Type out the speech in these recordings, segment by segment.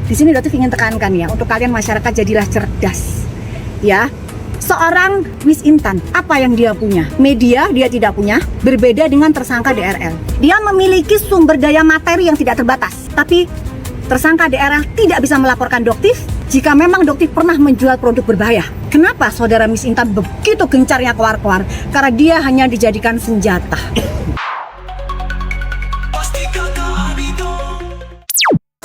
Di sini Doktif ingin tekankan ya, untuk kalian masyarakat jadilah cerdas. Ya, seorang Miss Intan, apa yang dia punya? Media dia tidak punya, berbeda dengan tersangka DRL. Dia memiliki sumber daya materi yang tidak terbatas, tapi tersangka DRL tidak bisa melaporkan Doktif jika memang Doktif pernah menjual produk berbahaya. Kenapa saudara Miss Intan begitu gencarnya keluar-keluar? Karena dia hanya dijadikan senjata.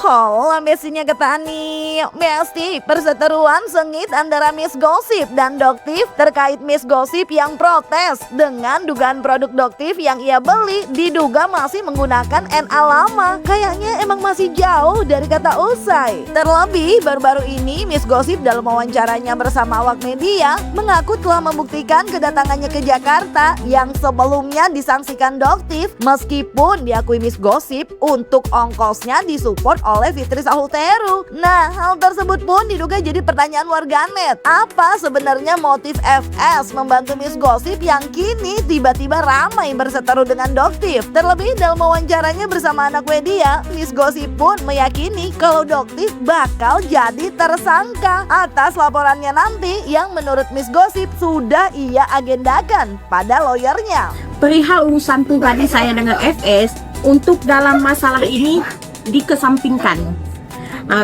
Halo Bestinya Getani. Besti, perseteruan sengit antara Miss Gossip dan Doktif terkait Miss Gossip yang protes dengan dugaan produk Doktif yang ia beli diduga masih menggunakan NA lama. Kayaknya emang masih jauh dari kata usai. Terlebih baru-baru ini Miss Gossip dalam wawancaranya bersama awak media mengaku telah membuktikan kedatangannya ke Jakarta yang sebelumnya disangsikan Doktif, meskipun diakui Miss Gossip untuk ongkosnya disupport oleh Fitri Sahuteru. Nah, hal tersebut pun diduga jadi pertanyaan warganet. Apa sebenarnya motif FS membantu Miss Gossip yang kini tiba-tiba ramai berseteru dengan Doktif? Terlebih dalam wawancaranya bersama anak media, Miss Gossip pun meyakini kalau Doktif bakal jadi tersangka atas laporannya nanti yang menurut Miss Gossip sudah ia agendakan pada lawyernya. Perihal urusan pribadi saya dengan FS, untuk dalam masalah ini dikesampingkan.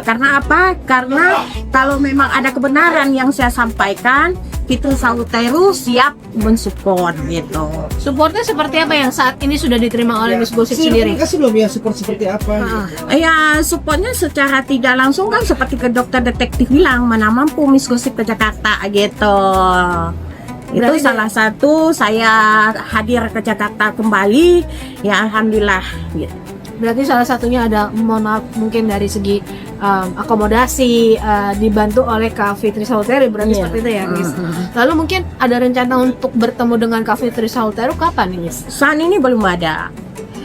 Karena apa? Karena kalau memang ada kebenaran yang saya sampaikan, Fitri Sahuteru siap mensupport gitu. Supportnya seperti apa yang saat ini sudah diterima oleh Miss Gossip sendiri? Kasih belum ya support seperti apa? Ya supportnya secara tidak langsung kan seperti ke dokter detektif bilang, mana mampu Miss Gossip ke Jakarta gitu. Itu Berarti salah satu saya hadir ke Jakarta kembali, ya alhamdulillah gitu. Berarti salah satunya ada mungkin dari segi akomodasi dibantu oleh Kak Fitri Sahuteru, berarti seperti itu ya Miss. Lalu mungkin ada rencana untuk bertemu dengan Kak Fitri Sahuteru kapan nih Miss? Saat ini belum ada.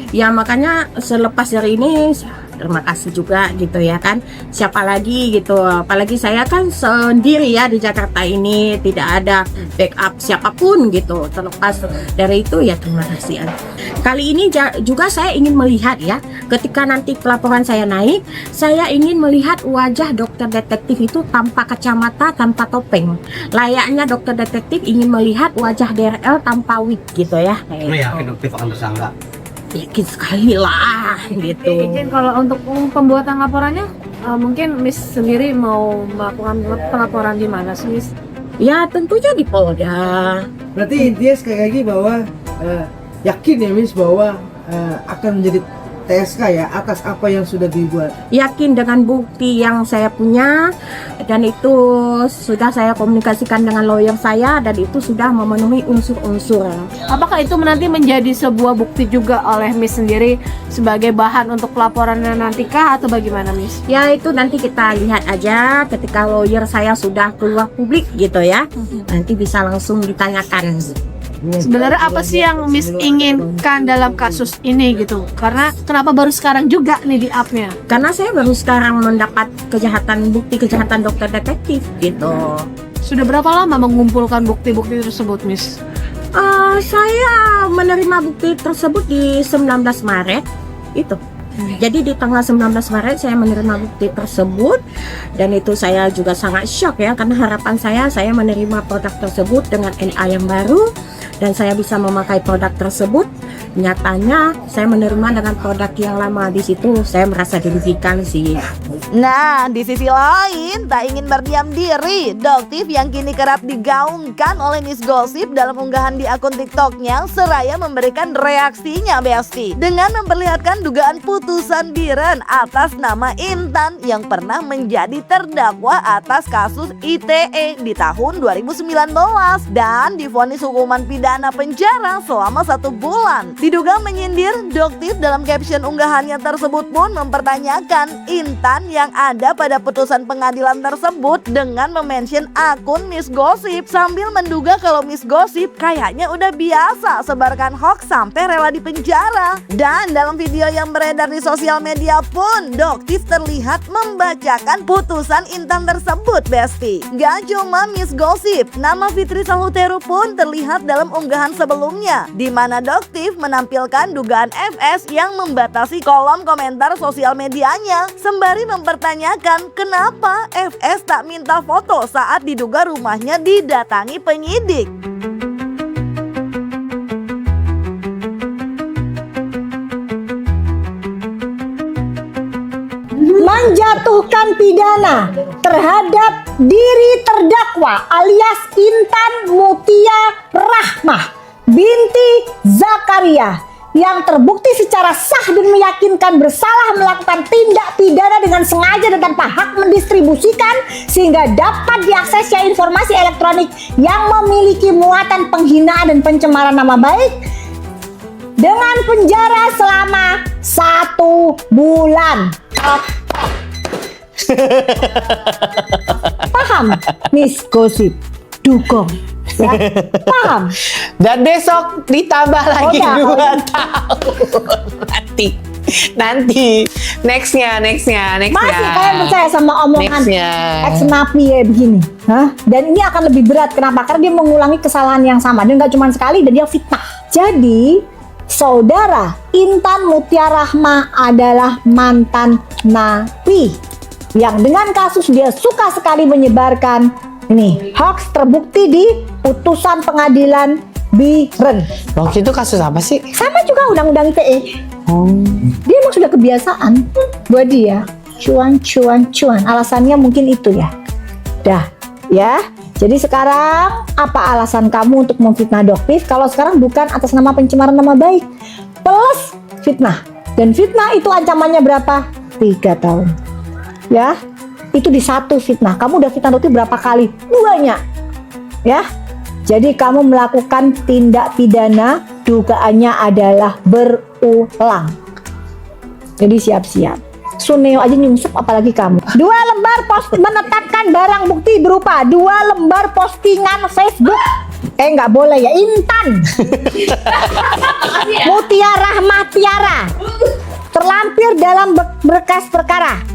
Ya makanya selepas dari ini terima kasih juga gitu ya kan. Siapa lagi gitu. Apalagi saya kan sendiri ya di Jakarta ini, tidak ada backup siapapun gitu. Terlepas dari itu ya terima kasih. Kali ini juga saya ingin melihat ya, ketika nanti pelaporan saya naik, saya ingin melihat wajah dokter detektif itu tanpa kacamata, tanpa topeng. Layaknya dokter detektif ingin melihat wajah DRL tanpa wig gitu ya. Lu yakin Doktif akan tersangka? Yakin sekali lah gitu. Izin kalau untuk pembuatan laporannya mungkin Miss sendiri mau melakukan pelaporan di mana sih Miss? Ya tentunya di Polda. Berarti intinya sekali lagi bahwa yakin ya Miss bahwa akan menjadi TSK ya atas apa yang sudah dibuat. Yakin dengan bukti yang saya punya, dan itu sudah saya komunikasikan dengan lawyer saya, dan itu sudah memenuhi unsur-unsur. Apakah itu nanti menjadi sebuah bukti juga oleh Miss sendiri sebagai bahan untuk pelaporannya nantikah atau bagaimana Miss? Ya itu nanti kita lihat aja ketika lawyer saya sudah keluar publik gitu ya. Nanti bisa langsung ditanyakan. Sebenarnya apa sih yang Miss inginkan dalam kasus ini gitu? Karena kenapa baru sekarang juga nih di up-nya? Karena saya baru sekarang mendapat bukti kejahatan dokter detektif gitu. Sudah berapa lama mengumpulkan bukti-bukti tersebut Miss? Saya menerima bukti tersebut di 19 Maret itu. Jadi di tanggal 19 Maret saya menerima bukti tersebut, dan itu saya juga sangat shock ya, karena harapan saya menerima produk tersebut dengan NA yang baru dan saya bisa memakai produk tersebut. Nyatanya saya menerima dengan produk yang lama. Di situ saya merasa dirugikan sih. Nah, di sisi lain, tak ingin berdiam diri, Doktif yang kini kerap digaungkan oleh Miss Gossip dalam unggahan di akun TikToknya seraya memberikan reaksinya Besti dengan memperlihatkan dugaan putusan Biren atas nama Intan yang pernah menjadi terdakwa atas kasus ITE di tahun 2019 dan divonis hukuman pidana penjara selama 1 bulan. Diduga menyindir, Doktif dalam caption unggahannya tersebut pun mempertanyakan Intan yang ada pada putusan pengadilan tersebut dengan memention akun Miss Gossip sambil menduga kalau Miss Gossip kayaknya udah biasa sebarkan hoax sampai rela dipenjara. Dan dalam video yang beredar di sosial media pun Doktif terlihat membacakan putusan Intan tersebut Besti. Gak cuma Miss Gossip, nama Fitri Sahuteru pun terlihat dalam unggahan sebelumnya di mana Doktif menampilkan dugaan FS yang membatasi kolom komentar sosial medianya, sembari mempertanyakan kenapa FS tak minta foto saat diduga rumahnya didatangi penyidik. Menjatuhkan pidana terhadap diri terdakwa alias Intan Mutia Rahmah binti Zakaria yang terbukti secara sah dan meyakinkan bersalah melakukan tindak pidana dengan sengaja dan tanpa hak mendistribusikan sehingga dapat diaksesnya informasi elektronik yang memiliki muatan penghinaan dan pencemaran nama baik dengan penjara selama 1 bulan. Paham, Miss Gosip? Dukung, ya? Paham? Dan besok ditambah lagi Oh, 2 tahun. Nanti nextnya. Masih kalian percaya sama omongan Nextnya. ex-napi ya begini? Hah? Dan ini akan lebih berat. Kenapa? Karena dia mengulangi kesalahan yang sama dan gak cuma sekali, dan dia fitnah. Jadi saudara Intan Mutia Rahmah adalah mantan napi yang dengan kasus dia suka sekali menyebarkan ini hoax terbukti di putusan pengadilan Biren. Waktu itu kasus apa sih? Sama juga undang-undang ITE. Dia emang sudah kebiasaan buat dia cuan. Alasannya mungkin itu ya. Dah, ya. Jadi sekarang apa alasan kamu untuk memfitnah Doktif kalau sekarang bukan atas nama pencemaran nama baik plus fitnah? Dan fitnah itu ancamannya berapa? 3 tahun. Ya, itu di satu fitnah. Kamu udah fitnah Doktif berapa kali? Banyak. Ya. Jadi kamu melakukan tindak pidana dugaannya adalah berulang. Jadi siap-siap. Suneo aja nyungsep apalagi kamu. 2 lembar menetapkan barang bukti berupa 2 lembar postingan Facebook. Nggak boleh ya, Intan Mutia Rahmah Tiara terlampir dalam berkas perkara.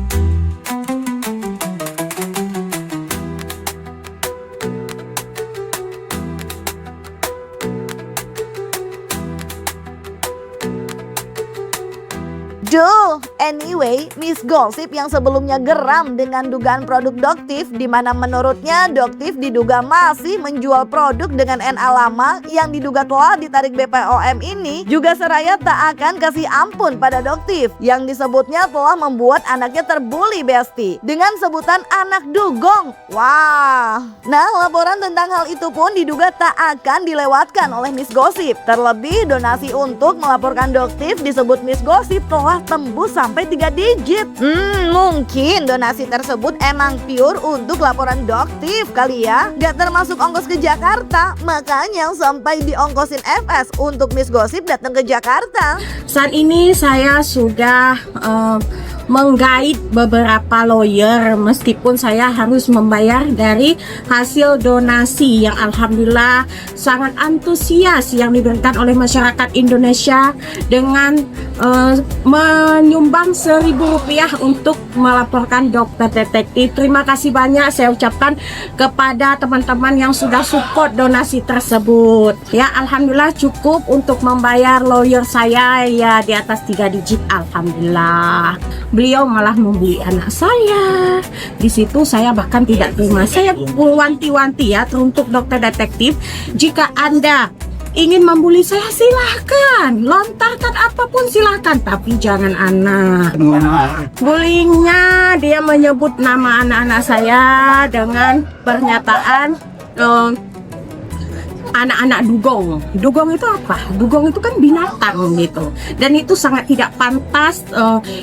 Anyway, Miss Gosip yang sebelumnya geram dengan dugaan produk Doktif, di mana menurutnya Doktif diduga masih menjual produk dengan NA lama yang diduga telah ditarik BPOM ini, juga seraya tak akan kasih ampun pada Doktif yang disebutnya telah membuat anaknya terbuli Besti dengan sebutan anak dugong. Wah. Nah, laporan tentang hal itu pun diduga tak akan dilewatkan oleh Miss Gosip. Terlebih donasi untuk melaporkan Doktif disebut Miss Gosip telah tembus sampai 3 digit. Mungkin donasi tersebut emang pure untuk laporan Doktif kali ya. Gak termasuk ongkos ke Jakarta. Makanya sampai diongkosin FS untuk Miss Gosip datang ke Jakarta. Saat ini saya sudah menggait beberapa lawyer meskipun saya harus membayar dari hasil donasi yang alhamdulillah sangat antusias yang diberikan oleh masyarakat Indonesia dengan menyumbang Rp1.000 untuk melaporkan dokter detektif. Terima kasih banyak saya ucapkan kepada teman-teman yang sudah support donasi tersebut. Ya, alhamdulillah cukup untuk membayar lawyer saya ya di atas 3 digit, alhamdulillah. Beliau malah membeli anak saya. Di situ saya bahkan tidak terima. Saya wanti-wanti ya untuk dokter detektif, jika Anda ingin membuli saya silahkan, lontarkan apapun silahkan, tapi jangan anak. Bullyingnya dia menyebut nama anak-anak saya dengan pernyataan anak-anak dugong. Dugong itu apa? Dugong itu kan binatang gitu. Dan itu sangat tidak pantas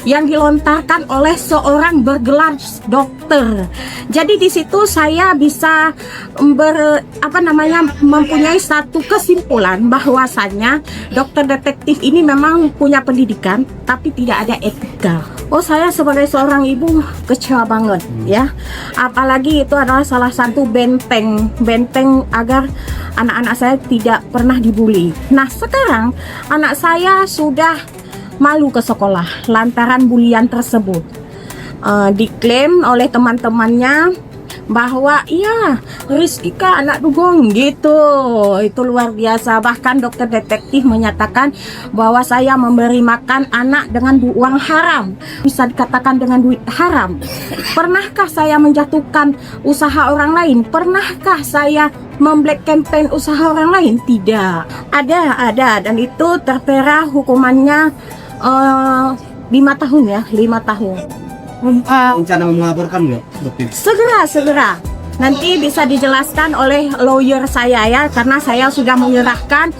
yang dilontarkan oleh seorang bergelar dokter. Jadi di situ saya bisa mempunyai satu kesimpulan bahwasannya dokter detektif ini memang punya pendidikan tapi tidak ada etika. Oh, saya sebagai seorang ibu kecewa banget ya. Apalagi itu adalah salah satu benteng agar anak-anak saya tidak pernah dibully. Nah, sekarang anak saya sudah malu ke sekolah lantaran bulian tersebut. Diklaim oleh teman-temannya bahwa iya Rizkika anak dugong gitu. Itu luar biasa. Bahkan dokter detektif menyatakan bahwa saya memberi makan anak dengan uang haram, bisa dikatakan dengan duit haram. Pernahkah saya menjatuhkan usaha orang lain? Pernahkah saya memblack campaign usaha orang lain? Tidak. Ada dan itu tertera hukumannya 5 tahun ya, 5 tahun. Rencana melaporkan nggak, dokter? Segera. Nanti bisa dijelaskan oleh lawyer saya ya, karena saya sudah menyerahkan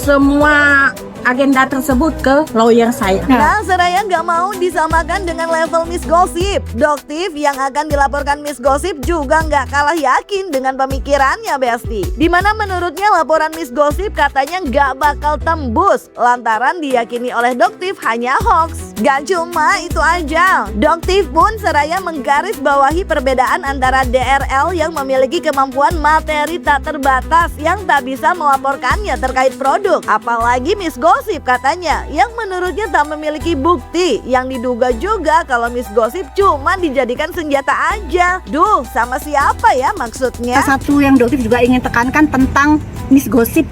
semua agenda tersebut ke lawyer saya. Nah, Seraya nggak mau disamakan dengan level Miss Gossip. Doktif yang akan dilaporkan Miss Gossip juga nggak kalah yakin dengan pemikirannya, Besti. Dimana menurutnya laporan Miss Gossip katanya nggak bakal tembus lantaran diyakini oleh Doktif hanya hoax. Gak cuma itu aja, Doktif pun Seraya menggarisbawahi perbedaan antara DRL yang memiliki kemampuan materi tak terbatas yang tak bisa melaporkannya terkait produk, apalagi Miss Gossip katanya yang menurutnya tak memiliki bukti, yang diduga juga kalau Miss Gossip cuma dijadikan senjata aja. Duh, sama siapa ya maksudnya? Satu yang Doktif juga ingin tekankan tentang Miss Gossip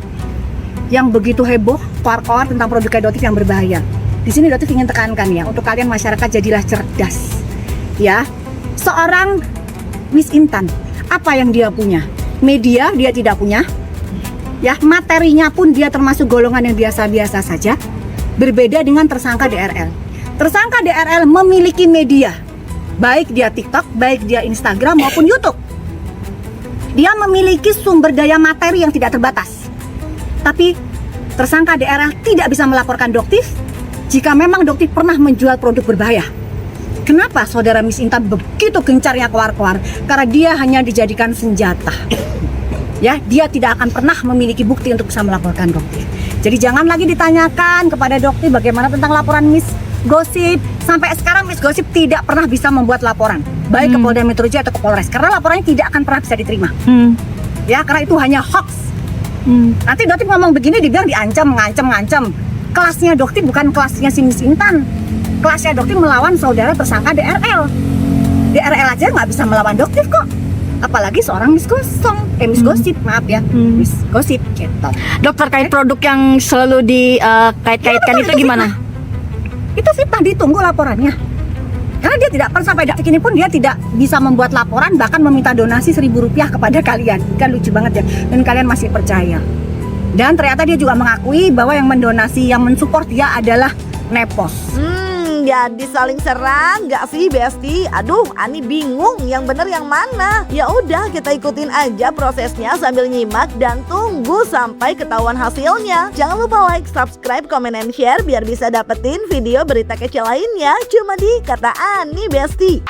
yang begitu heboh koar-koar tentang produk Doktif yang berbahaya. Di sini Doktif ingin tekankan ya, untuk kalian masyarakat jadilah cerdas. Ya, seorang Miss Intan, apa yang dia punya? Media dia tidak punya. Ya, materinya pun dia termasuk golongan yang biasa-biasa saja. Berbeda dengan tersangka DRL. Tersangka DRL memiliki media, baik dia TikTok, baik dia Instagram maupun YouTube. Dia memiliki sumber daya materi yang tidak terbatas. Tapi tersangka DRL tidak bisa melaporkan Doktif jika memang Doktif pernah menjual produk berbahaya. Kenapa saudara Miss Intan begitu gencarnya keluar-keluar? Karena dia hanya dijadikan senjata. Ya, dia tidak akan pernah memiliki bukti untuk bisa melaporkan Doktif. Jadi jangan lagi ditanyakan kepada Doktif bagaimana tentang laporan Miss Gossip. Sampai sekarang Miss Gossip tidak pernah bisa membuat laporan, baik ke Polda Metro Jaya atau ke Polres, karena laporannya tidak akan pernah bisa diterima. Ya, karena itu hanya hoax. Nanti Doktif ngomong begini dibilang diancam, ngancam. Kelasnya Doktif bukan kelasnya si Miss Intan. Kelasnya Doktif melawan saudara tersangka DRL. DRL aja nggak bisa melawan Doktif kok. Apalagi seorang Miss Gossip, maaf ya, Miss Gossip gitu. Dok, terkait produk yang selalu dikait-kaitkan itu gimana? Itu fitnah, ditunggu laporannya. Karena dia tidak pernah, sampai detik ini pun dia tidak bisa membuat laporan, bahkan meminta donasi Rp1.000 kepada kalian. Kan lucu banget ya, dan kalian masih percaya. Dan ternyata dia juga mengakui bahwa yang mendonasi, yang mensupport dia adalah Nepos. Jadi saling serang nggak sih, Besti? Aduh, Ani bingung yang bener yang mana. Ya udah, kita ikutin aja prosesnya sambil nyimak dan tunggu sampai ketahuan hasilnya. Jangan lupa like, subscribe, comment, and share biar bisa dapetin video berita kece lainnya cuma di Kata Ani, Besti.